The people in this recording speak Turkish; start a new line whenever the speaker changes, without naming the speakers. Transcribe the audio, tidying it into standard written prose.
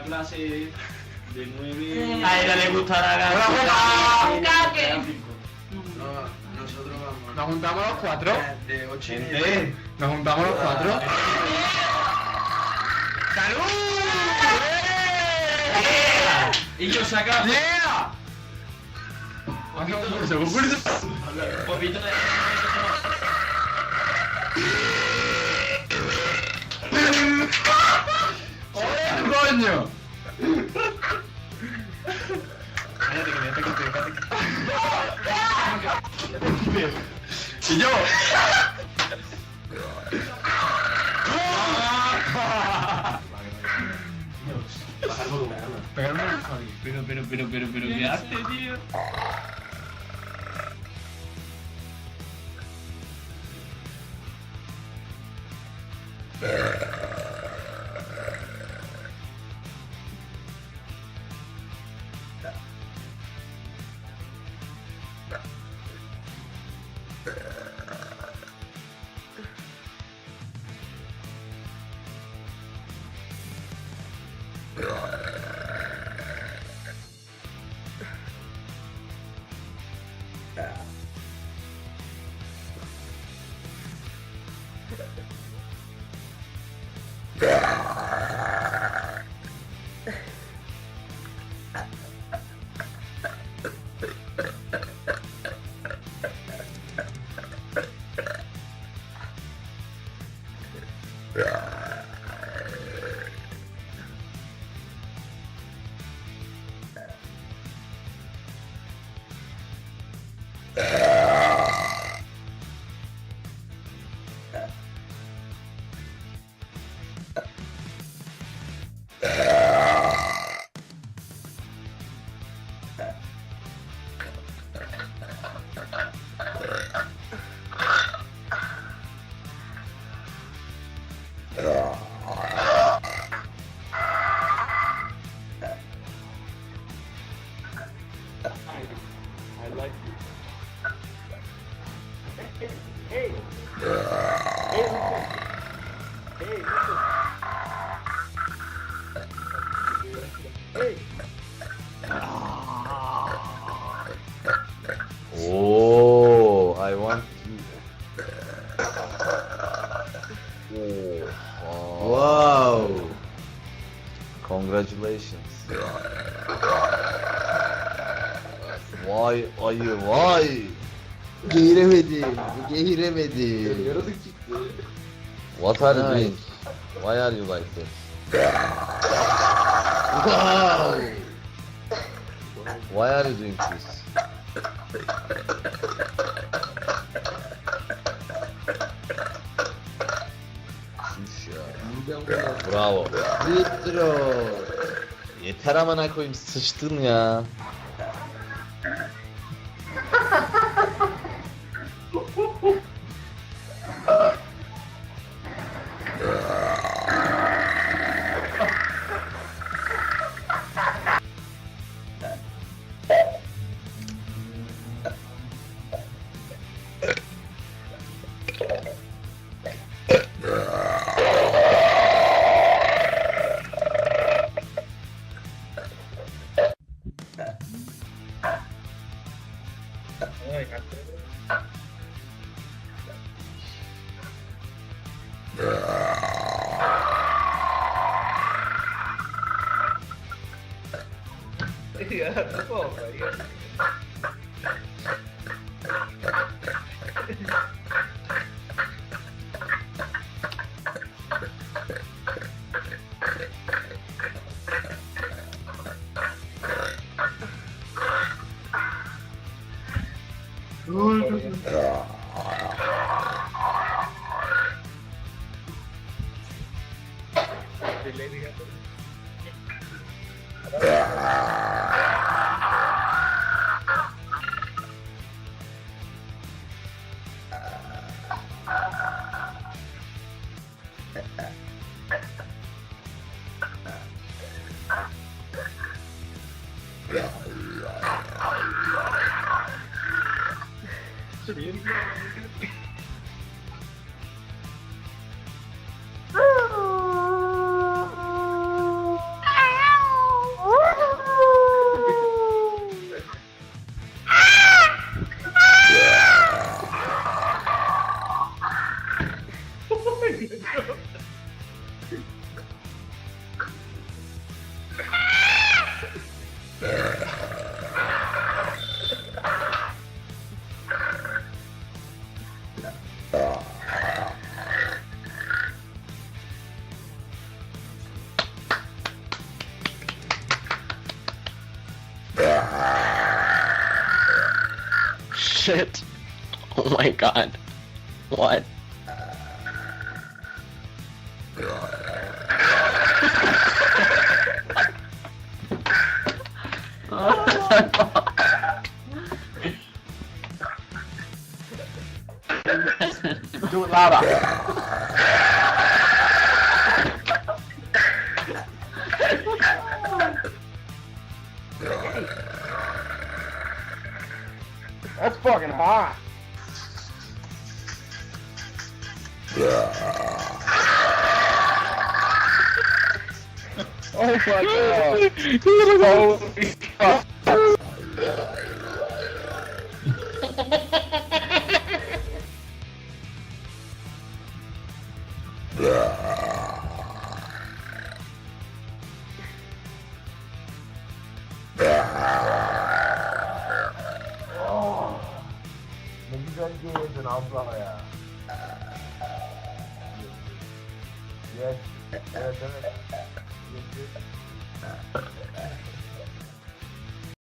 la clase de 9.
A ella le gustará la
gráfico.
No, nosotros vamos.
Nos juntamos los cuatro.
De 8 y
Gente.
media.
Nos juntamos los cuatro. ¡Salud!
Y yo saca
¡Yeah!
un poquito de.
¡Joder, coño!
Cállate que me ataque,
Y yo. Pegarme el Javi.
Pero, ¿qué hace, tío?
Oh, I want to. Oh, wow. Congratulations. Vay ayı vay. Giremedim. Giremedim.
Yaratık çıktı.
What are you doing? Why are you like this? Wow. Why are you doing this? Şuş ya. Bravo. Vitro. Yeter amına koyayım sıçtın ya.
Shit. Oh my god. What?
Do it louder. That's fucking hot. Oh my god. Holy fuck.
Ne güzel gezdin abla ya. Yes. Evet evet. Yes, yes.